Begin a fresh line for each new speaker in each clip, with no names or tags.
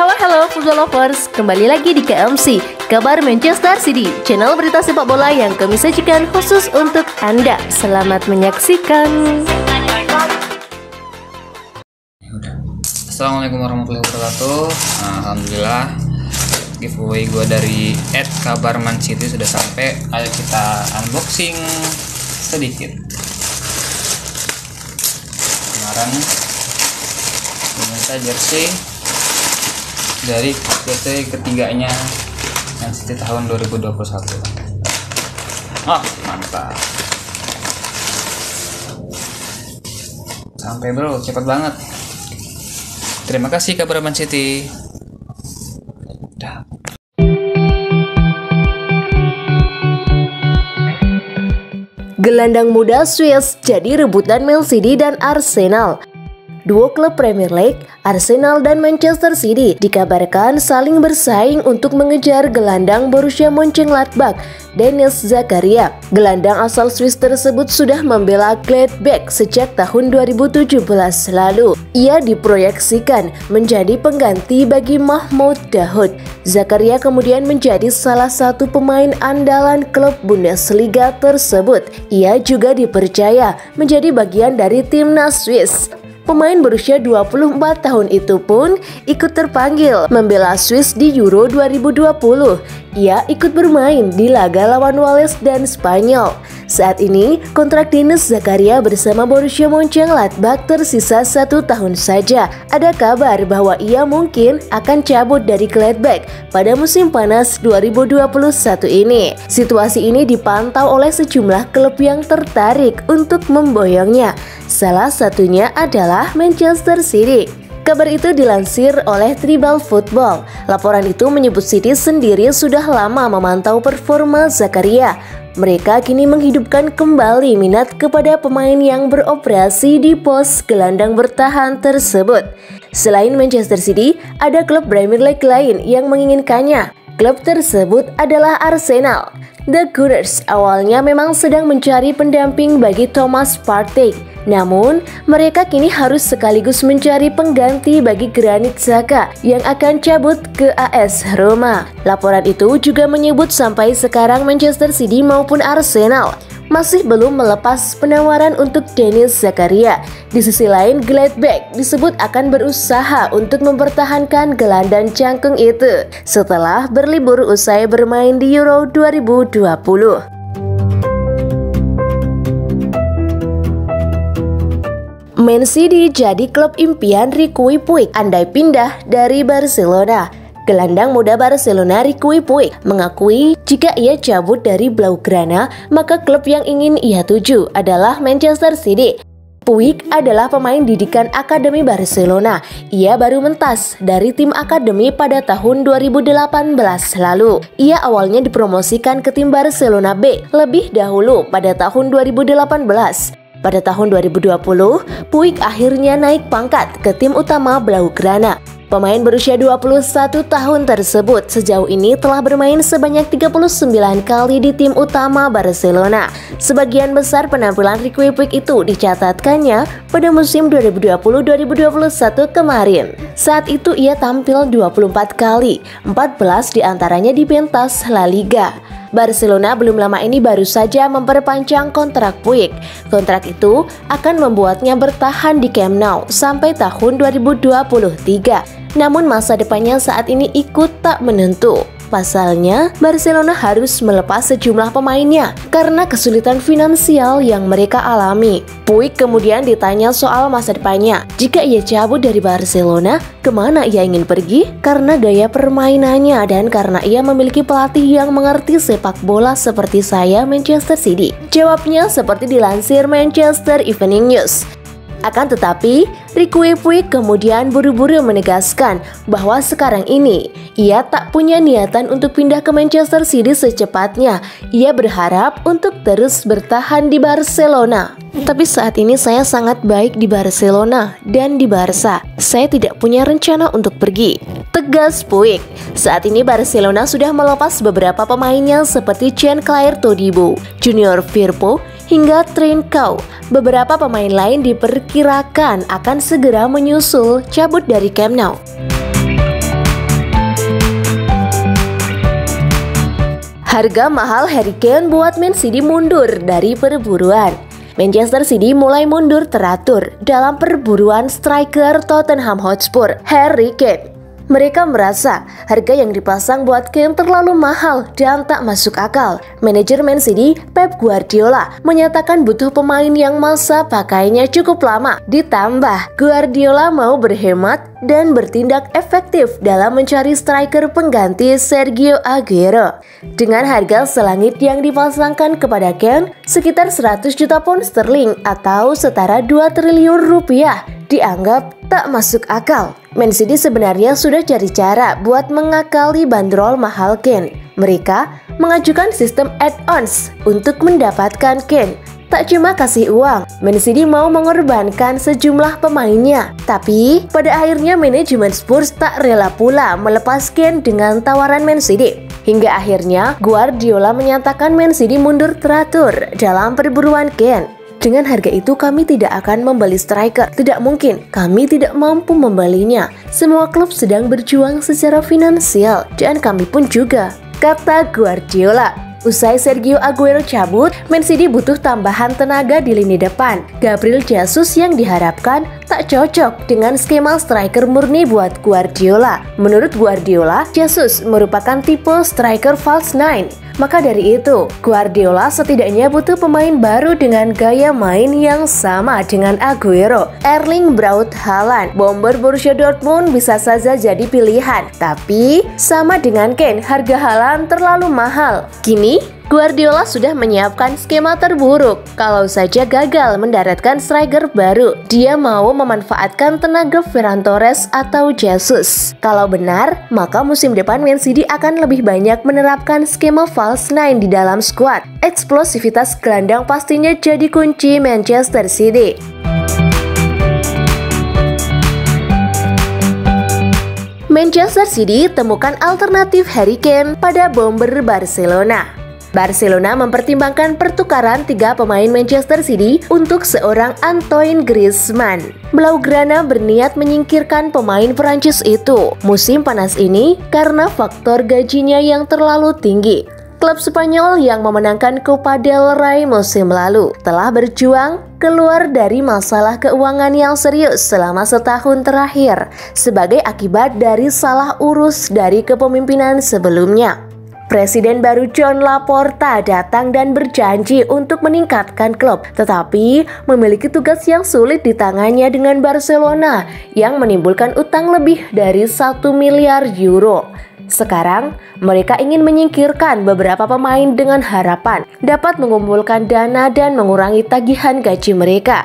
Halo football lovers, kembali lagi di KMC, Kabar Manchester City, channel berita sepak bola yang kami sajikan khusus untuk Anda. Selamat menyaksikan.
Assalamualaikum warahmatullahi wabarakatuh. Alhamdulillah giveaway gue dari @kabarmancity sudah sampai. Ayo kita unboxing sedikit. Kemarin meminta jersey dari jersey ketiganya Man City tahun 2021. Mantap. Sampai bro, cepat banget. Terima kasih Kabar Man City.
Gelandang muda Swiss jadi rebutan Man City dan Arsenal. Dua klub Premier League, Arsenal dan Manchester City, dikabarkan saling bersaing untuk mengejar gelandang Borussia Mönchengladbach, Denis Zakaria. Gelandang asal Swiss tersebut sudah membela Gladbach sejak tahun 2017 lalu. Ia diproyeksikan menjadi pengganti bagi Mahmoud Dahoud. Zakaria kemudian menjadi salah satu pemain andalan klub Bundesliga tersebut. Ia juga dipercaya menjadi bagian dari timnas Swiss. Pemain berusia 24 tahun itu pun ikut terpanggil membela Swiss di Euro 2020. Ia ikut bermain di laga lawan Wales dan Spanyol. Saat ini, kontrak Denis Zakaria bersama Borussia Mönchengladbach tersisa 1 tahun saja. Ada kabar bahwa ia mungkin akan cabut dari Gladbach pada musim panas 2021 ini. Situasi ini dipantau oleh sejumlah klub yang tertarik untuk memboyongnya. Salah satunya adalah Manchester City. Kabar itu dilansir oleh Tribal Football. Laporan itu menyebut City sendiri sudah lama memantau performa Zakaria. Mereka kini menghidupkan kembali minat kepada pemain yang beroperasi di pos gelandang bertahan tersebut. Selain Manchester City, ada klub Premier League lain yang menginginkannya. Klub tersebut adalah Arsenal. The Gunners awalnya memang sedang mencari pendamping bagi Thomas Partey. Namun, mereka kini harus sekaligus mencari pengganti bagi Granit Xhaka yang akan cabut ke AS Roma. Laporan itu juga menyebut sampai sekarang Manchester City maupun Arsenal masih belum melepas penawaran untuk Denis Zakaria. Di sisi lain, Gladbach disebut akan berusaha untuk mempertahankan gelandang cangkung itu setelah berlibur usai bermain di Euro 2020. Man City jadi klub impian Riqui Puig andai pindah dari Barcelona. Gelandang muda Barcelona Riqui Puig mengakui jika ia cabut dari Blaugrana, maka klub yang ingin ia tuju adalah Manchester City. Puig adalah pemain didikan Akademi Barcelona. Ia baru mentas dari tim Akademi pada tahun 2018 lalu. Ia awalnya dipromosikan ke tim Barcelona B lebih dahulu pada tahun 2018. Pada tahun 2020, Puig akhirnya naik pangkat ke tim utama Blaugrana. Pemain berusia 21 tahun tersebut sejauh ini telah bermain sebanyak 39 kali di tim utama Barcelona. Sebagian besar penampilan Riqui Puig itu dicatatkannya pada musim 2020-2021 kemarin. Saat itu ia tampil 24 kali, 14 diantaranya di pentas La Liga. Barcelona belum lama ini baru saja memperpanjang kontrak Puig. Kontrak itu akan membuatnya bertahan di Camp Nou sampai tahun 2023. Namun masa depannya saat ini ikut tak menentu. Pasalnya, Barcelona harus melepas sejumlah pemainnya karena kesulitan finansial yang mereka alami. Puig kemudian ditanya soal masa depannya. Jika ia cabut dari Barcelona, kemana ia ingin pergi? Karena gaya permainannya dan karena ia memiliki pelatih yang mengerti sepak bola seperti saya Manchester City. Jawabnya seperti dilansir Manchester Evening News. Akan tetapi, Riqui Puig kemudian buru-buru menegaskan bahwa sekarang ini ia tak punya niatan untuk pindah ke Manchester City secepatnya. Ia berharap untuk terus bertahan di Barcelona. Tapi saat ini saya sangat baik di Barcelona dan di Barca. Saya tidak punya rencana untuk pergi, tegas Puig. Saat ini Barcelona sudah melepas beberapa pemainnya seperti Jean-Claire Todibo, Junior Firpo, hingga Trincao. Beberapa pemain lain diperkirakan akan segera menyusul cabut dari Camp Nou. Harga mahal Harry Kane buat Man City mundur dari perburuan. Manchester City mulai mundur teratur dalam perburuan striker Tottenham Hotspur, Harry Kane. Mereka merasa harga yang dipasang buat Kane terlalu mahal dan tak masuk akal. Manajer Man City, Pep Guardiola, menyatakan butuh pemain yang masa pakainya cukup lama. Ditambah, Guardiola mau berhemat dan bertindak efektif dalam mencari striker pengganti Sergio Aguero. Dengan harga selangit yang dipasangkan kepada Kane, sekitar 100 juta pound sterling atau setara 2 triliun rupiah, dianggap tak masuk akal. Man City sebenarnya sudah cari cara buat mengakali bandrol mahal Kane. Mereka mengajukan sistem add-ons untuk mendapatkan Kane. Tak cuma kasih uang, Man City mau mengorbankan sejumlah pemainnya. Tapi pada akhirnya manajemen Spurs tak rela pula melepas Kane dengan tawaran Man City. Hingga akhirnya Guardiola menyatakan Man City mundur teratur dalam perburuan Kane. Dengan harga itu kami tidak akan membeli striker. Tidak mungkin, kami tidak mampu membelinya. Semua klub sedang berjuang secara finansial dan kami pun juga, kata Guardiola. Usai Sergio Aguero cabut, Man City butuh tambahan tenaga di lini depan. Gabriel Jesus yang diharapkan tak cocok dengan skema striker murni buat Guardiola. Menurut Guardiola, Jesus merupakan tipe striker false nine. Maka dari itu, Guardiola setidaknya butuh pemain baru dengan gaya main yang sama dengan Aguero. Erling Braut Haaland, bomber Borussia Dortmund, bisa saja jadi pilihan. Tapi, sama dengan Kane, harga Haaland terlalu mahal. Kini, Guardiola sudah menyiapkan skema terburuk. Kalau saja gagal mendaratkan striker baru, dia mau memanfaatkan tenaga Ferran Torres atau Jesus. Kalau benar, maka musim depan Man City akan lebih banyak menerapkan skema false nine di dalam skuad. Eksplosivitas gelandang pastinya jadi kunci Manchester City. Manchester City temukan alternatif Harry Kane pada bomber Barcelona. Barcelona mempertimbangkan pertukaran 3 pemain Manchester City untuk seorang Antoine Griezmann. Blaugrana berniat menyingkirkan pemain Prancis itu musim panas ini karena faktor gajinya yang terlalu tinggi. Klub Spanyol yang memenangkan Copa del Rey musim lalu telah berjuang keluar dari masalah keuangan yang serius selama setahun terakhir sebagai akibat dari salah urus dari kepemimpinan sebelumnya. Presiden baru John Laporta datang dan berjanji untuk meningkatkan klub, tetapi memiliki tugas yang sulit di tangannya dengan Barcelona yang menimbulkan utang lebih dari 1 miliar euro. Sekarang, mereka ingin menyingkirkan beberapa pemain dengan harapan dapat mengumpulkan dana dan mengurangi tagihan gaji mereka.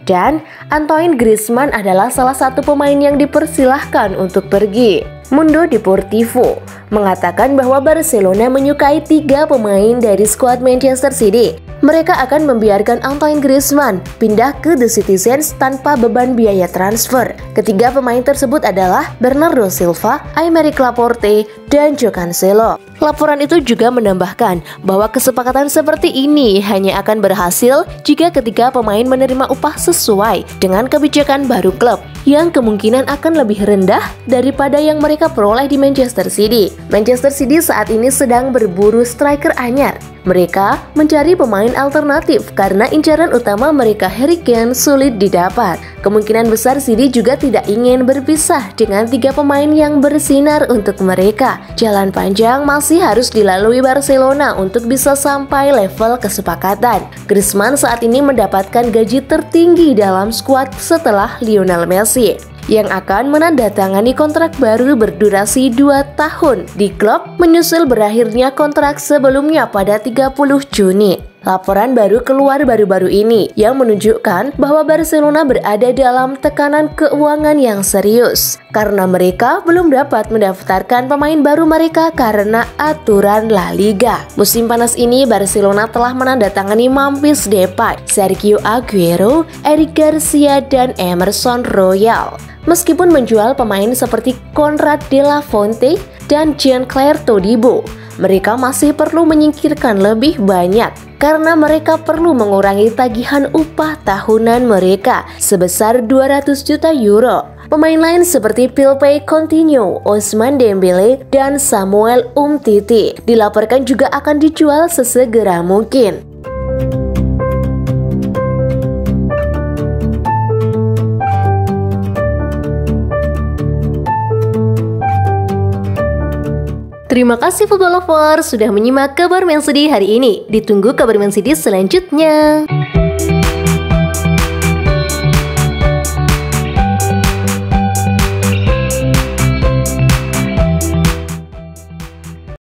Dan Antoine Griezmann adalah salah satu pemain yang dipersilahkan untuk pergi. Mundo Deportivo mengatakan bahwa Barcelona menyukai 3 pemain dari skuad Manchester City. Mereka akan membiarkan Antoine Griezmann pindah ke The Citizens tanpa beban biaya transfer. Ketiga pemain tersebut adalah Bernardo Silva, Aymeric Laporte, dan Joao Cancelo. Laporan itu juga menambahkan bahwa kesepakatan seperti ini hanya akan berhasil jika ketiga pemain menerima upah sesuai dengan kebijakan baru klub, yang kemungkinan akan lebih rendah daripada yang mereka peroleh di Manchester City. Manchester City saat ini sedang berburu striker anyar. Mereka mencari pemain alternatif karena incaran utama mereka Harry Kane sulit didapat. Kemungkinan besar City juga tidak ingin berpisah dengan 3 pemain yang bersinar untuk mereka. Jalan panjang masih harus dilalui Barcelona untuk bisa sampai level kesepakatan. Griezmann saat ini mendapatkan gaji tertinggi dalam skuad setelah Lionel Messi, yang akan menandatangani kontrak baru berdurasi 2 tahun di klub menyusul berakhirnya kontrak sebelumnya pada 30 Juni. Laporan baru keluar baru-baru ini yang menunjukkan bahwa Barcelona berada dalam tekanan keuangan yang serius karena mereka belum dapat mendaftarkan pemain baru mereka karena aturan La Liga. Musim panas ini Barcelona telah menandatangani Memphis Depay, Sergio Aguero, Eric Garcia, dan Emerson Royal. Meskipun menjual pemain seperti Konrad de la Fonte dan Jean-Claire Todibo, mereka masih perlu menyingkirkan lebih banyak karena mereka perlu mengurangi tagihan upah tahunan mereka sebesar 200 juta euro. Pemain lain seperti Philippe Coutinho, Ousmane Dembele, dan Samuel Umtiti dilaporkan juga akan dijual sesegera mungkin. Terima kasih football lover sudah menyimak kabar Man City hari ini. Ditunggu kabar Man City selanjutnya.